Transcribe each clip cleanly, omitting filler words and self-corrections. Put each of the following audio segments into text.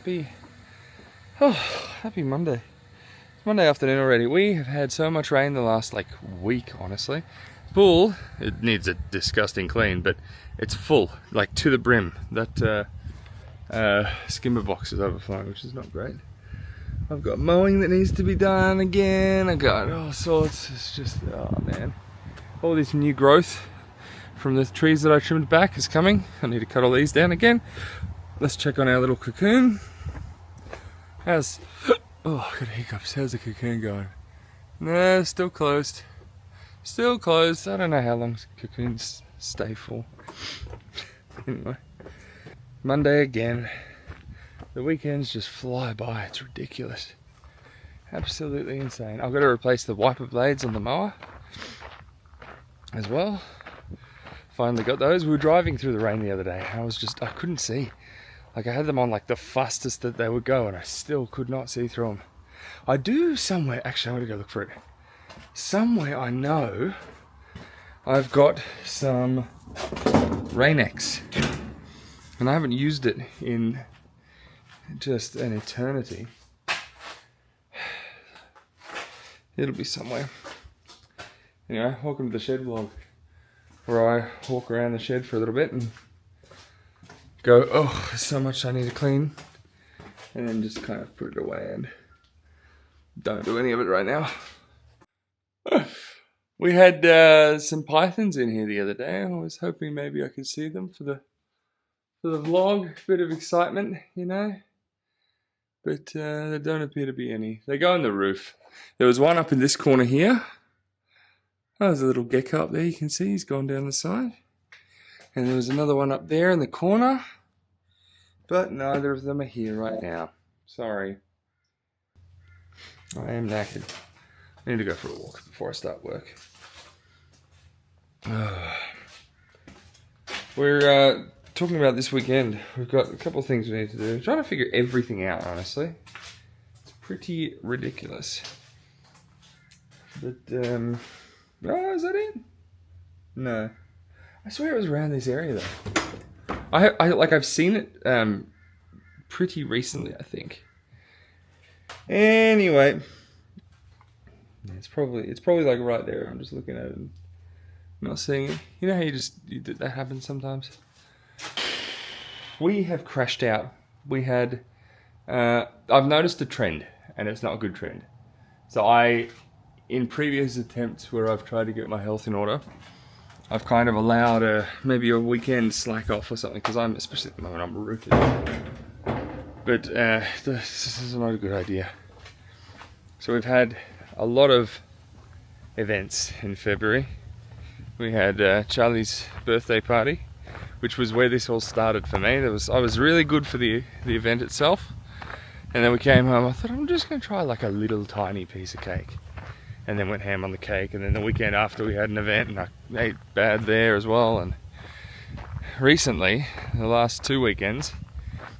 happy Monday. It's Monday afternoon already. We have had so much rain the last week, honestly. Pool, it needs a disgusting clean, but it's full, to the brim. That skimmer box is overflowing, which is not great. I've got mowing that needs to be done again. I got all sorts. It's just, oh man. All this new growth from the trees that I trimmed back is coming. I need to cut all these down again. Let's check on our little cocoon. Oh, I got hiccups. How's the cocoon going? No, still closed. Still closed. I don't know how long cocoons stay for. Anyway, Monday again. The weekends just fly by. It's ridiculous. Absolutely insane. I've got to replace the wiper blades on the mower as well. Finally got those. We were driving through the rain the other day. I couldn't see. I had them on the fastest that they would go, and I still could not see through them. I do somewhere, actually I'm going to go look for it. Somewhere I know I've got some Rain-X, and I haven't used it in just an eternity. It'll be somewhere. Anyway, welcome to the shed vlog, where I walk around the shed for a little bit and go, oh, there's so much I need to clean, and then just kind of put it away and don't do any of it right now. We had some pythons in here the other day. I was hoping maybe I could see them for the vlog. Bit of excitement, but there don't appear to be any. They go on the roof. There was one up in this corner here. Oh, there's a little gecko up there, you can see he's gone down the side. And there was another one up there in the corner, but neither of them are here right now. Sorry. I am knackered. I need to go for a walk before I start work. We're talking about this weekend. We've got a couple of things we need to do. I'm trying to figure everything out, honestly. It's pretty ridiculous. But, oh, is that it? No. I swear it was around this area though. I've seen it pretty recently, I think. Anyway, it's probably right there. I'm just looking at it and not seeing it. You know how that happens sometimes. We have crashed out. We had I've noticed a trend, and it's not a good trend. So in previous attempts where I've tried to get my health in order, I've kind of allowed maybe a weekend slack off or something, because especially at the moment, I'm rooted. But this is not a good idea. So we've had a lot of events in February. We had Charlie's birthday party, which was where this all started for me. I was really good for the event itself, and then we came home. I thought, I'm just going to try a little tiny piece of cake. And then went ham on the cake, and then the weekend after we had an event, and I ate bad there as well. And recently, the last 2 weekends,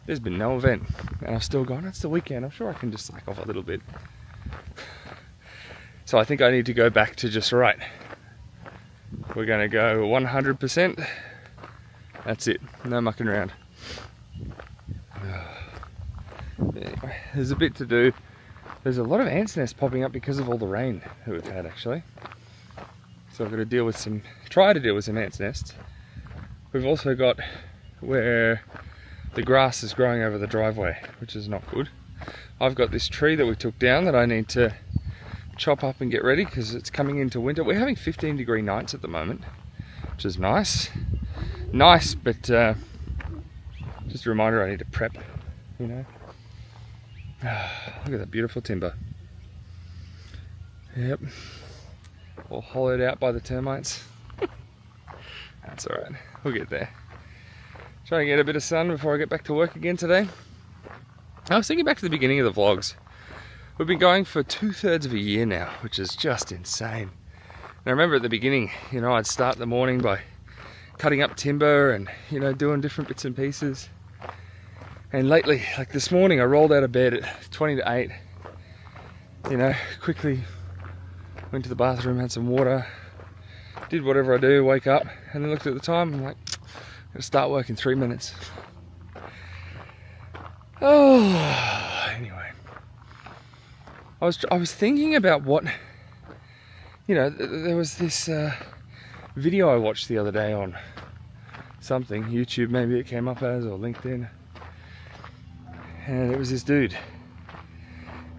there's been no event, and I've still gone, it's the weekend, I'm sure I can just slack off a little bit. So I think I need to go back to just right. We're going to go 100%. That's it, no mucking around. Anyway, there's a bit to do. There's a lot of ants nests popping up because of all the rain that we've had, actually. So I've got to try to deal with some ants nests. We've also got where the grass is growing over the driveway, which is not good. I've got this tree that we took down that I need to chop up and get ready, because it's coming into winter. We're having 15-degree nights at the moment, which is nice. Nice, but just a reminder I need to prep, Look at that beautiful timber. Yep. All hollowed out by the termites. That's alright. We'll get there. Trying to get a bit of sun before I get back to work again today. I was thinking back to the beginning of the vlogs. We've been going for 2/3 of a year now, which is just insane. And I remember at the beginning, I'd start the morning by cutting up timber and, doing different bits and pieces. And lately, this morning, I rolled out of bed at 20 to 8. Quickly went to the bathroom, had some water, did whatever I do, wake up, and then looked at the time. I'm like, I'm gonna start work in 3 minutes. Oh, anyway. I was thinking about what, there was this video I watched the other day on something, YouTube maybe it came up as, or LinkedIn. And it was this dude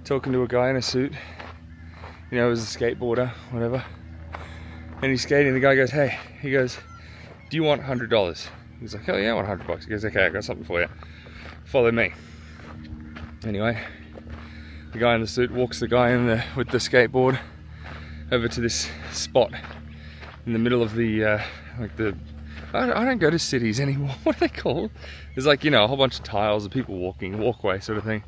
talking to a guy in a suit, it was a skateboarder, whatever. And he's skating, the guy goes, hey, he goes, do you want $100? He's like, oh yeah, I want $100. He goes, okay, I got something for you. Follow me. Anyway, the guy in the suit walks the guy with the skateboard over to this spot in the middle of the, I don't go to cities anymore. What are they called? There's like, a whole bunch of tiles of people walking, walkway sort of thing.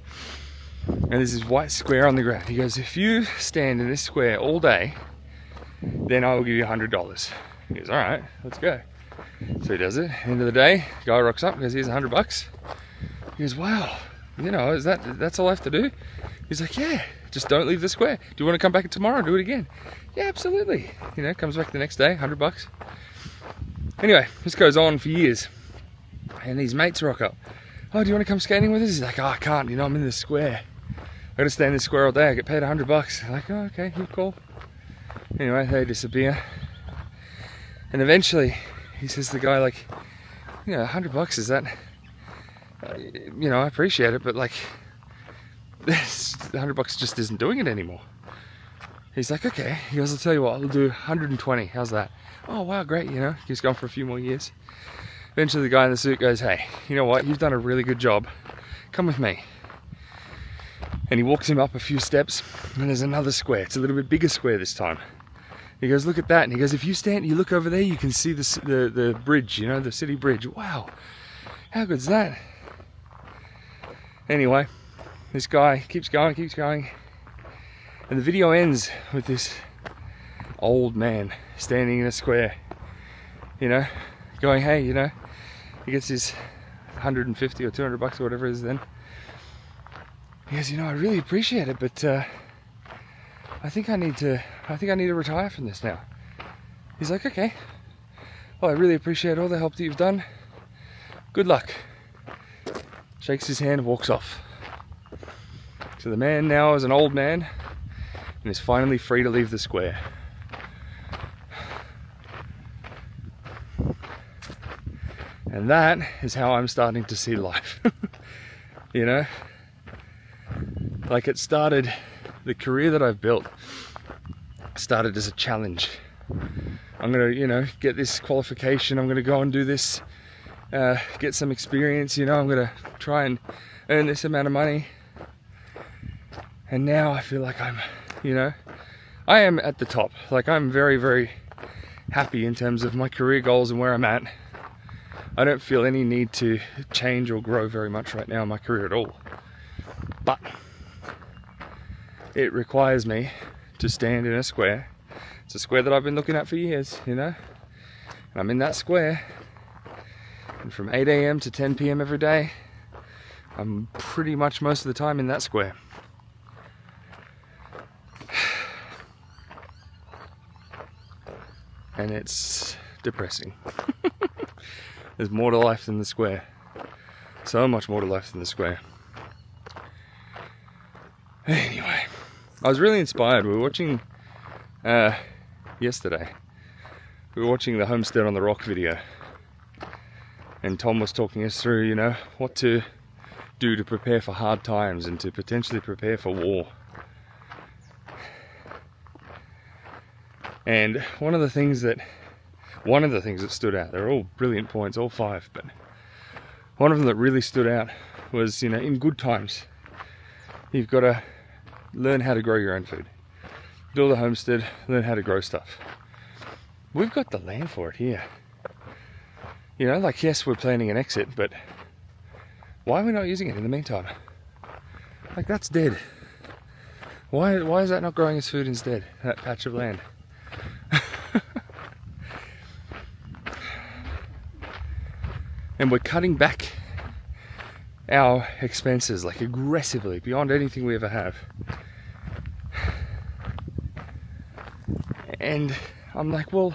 And there's this white square on the ground. He goes, if you stand in this square all day, then I will give you $100. He goes, all right, let's go. So he does it. End of the day, the guy rocks up, goes, here's $100. He goes, wow, that's all I have to do? He's like, yeah, just don't leave the square. Do you want to come back tomorrow and do it again? Yeah, absolutely. Comes back the next day, $100. Anyway, this goes on for years. And these mates rock up. Oh, do you want to come skating with us? He's like, oh, I can't, I'm in this square. I gotta stay in this square all day, I get paid $100. I'm like, oh, okay, you're cool. Anyway, they disappear. And eventually, he says to the guy, like, $100, is that, I appreciate it, but like, this $100 just isn't doing it anymore. He's like, okay. He goes, I'll tell you what, I'll do 120. How's that? Oh, wow, great, He's gone for a few more years. Eventually, the guy in the suit goes, hey, you know what? You've done a really good job. Come with me. And he walks him up a few steps, and there's another square. It's a little bit bigger square this time. He goes, look at that. And he goes, if you look over there, you can see the bridge, the city bridge. Wow, how good's that? Anyway, this guy keeps going. And the video ends with this old man standing in a square, going, hey, he gets his 150 or 200 bucks or whatever it is then. He goes, I really appreciate it, but I think I need to retire from this now. He's like, okay. Well, I really appreciate all the help that you've done. Good luck. Shakes his hand and walks off. So the man now is an old man and is finally free to leave the square. And that is how I'm starting to see life. Like it started, the career that I've built started as a challenge. I'm gonna, get this qualification, I'm gonna go and do this, get some experience, I'm gonna try and earn this amount of money. And now I feel like I'm, I am at the top. Like I'm very, very happy in terms of my career goals and where I'm at. I don't feel any need to change or grow very much right now in my career at all. But it requires me to stand in a square. It's a square that I've been looking at for years, and I'm in that square. And from 8 a.m. to 10 p.m. every day, I'm pretty much most of the time in that square. And it's depressing. There's more to life than the square. So much more to life than the square. Anyway, I was really inspired. We were watching yesterday. We were watching the Homestead on the Rock video. And Tom was talking us through, what to do to prepare for hard times and to potentially prepare for war. And one of the things that stood out, they're all brilliant points, all 5, but one of them that really stood out was, in good times, you've got to learn how to grow your own food. Build a homestead, learn how to grow stuff. We've got the land for it here. Yes, we're planning an exit, but why are we not using it in the meantime? Like, that's dead. Why is that not growing as food instead, that patch of land? And we're cutting back our expenses like aggressively beyond anything we ever have. And I'm like, well,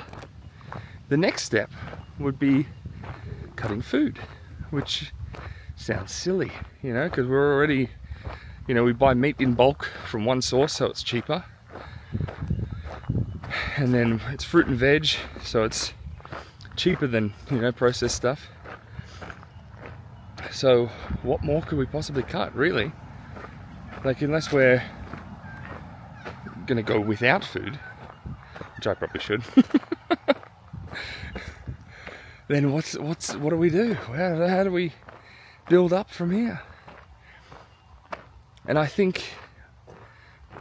the next step would be cutting food, which sounds silly, you know, because we're already, you know, we buy meat in bulk from one source, so it's cheaper. And then it's fruit and veg, so it's cheaper than, you know, processed stuff. So what more could we possibly cut, really? Like, unless we're gonna go without food, which I probably should, then what do we do? How do we build up from here? And I think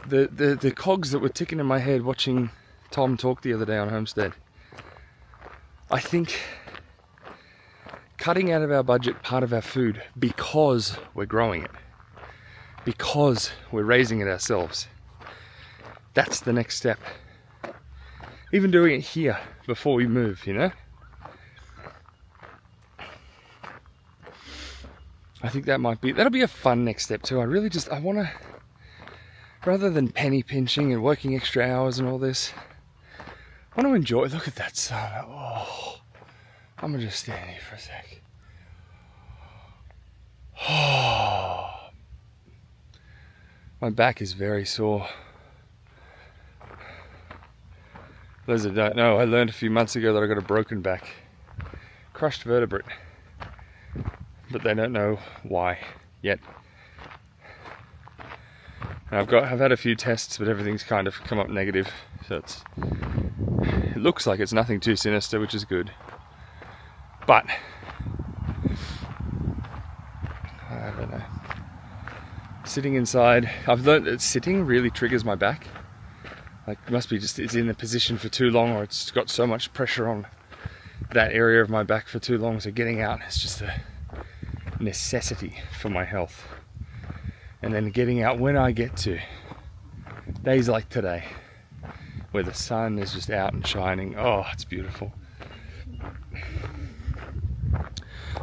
the cogs that were ticking in my head watching Tom talk the other day on Homestead, I think cutting out of our budget part of our food because we're growing it, because we're raising it ourselves, that's the next step. Even doing it here before we move, you know? I think that'll be a fun next step too. I want to, rather than penny pinching and working extra hours and all this, I want to enjoy. Look at that sun. Oh, I'm gonna just stand here for a sec. Oh, my back is very sore. Those that don't know, I learned a few months ago that I got a broken back, crushed vertebrae, but they don't know why yet. And I've had a few tests, but everything's kind of come up negative, so it looks like it's nothing too sinister, which is good. But I don't know. Sitting inside, I've learned that sitting really triggers my back. Like, it must be just it's in a position for too long, or it's got so much pressure on that area of my back for too long, so getting out is just a necessity for my health. And then getting out when I get to, days like today, where the sun is just out and shining, oh, it's beautiful.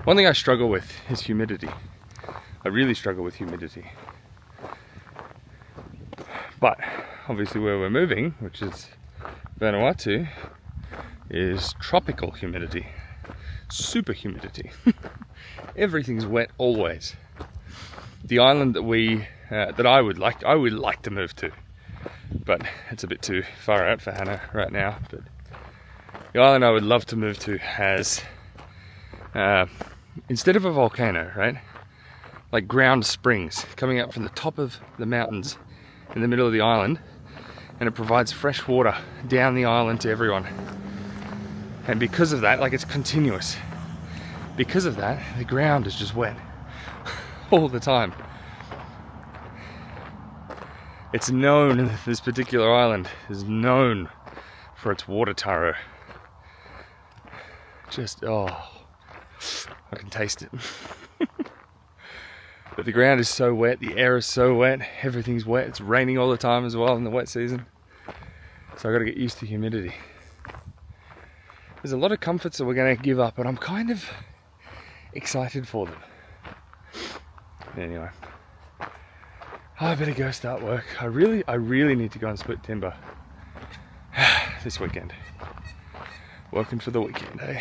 One thing I struggle with is humidity. I really struggle with humidity. But obviously where we're moving, which is Vanuatu, is tropical humidity, super humidity. Everything's wet always. The island that I would like to move to, but it's a bit too far out for Hannah right now. But the island I would love to move to has, instead of a volcano, right, like ground springs coming up from the top of the mountains in the middle of the island, and it provides fresh water down the island to everyone. And because of that, like, it's continuous. Because of that, the ground is just wet all the time. It's known, this particular island is known for its water taro. Just, oh, I can taste it. But the ground is so wet, the air is so wet, everything's wet. It's raining all the time as well in the wet season. So I've got to get used to humidity. There's a lot of comforts that we're going to give up, but I'm kind of excited for them. Anyway, I better go start work. I really need to go and split timber this weekend. Working for the weekend, eh?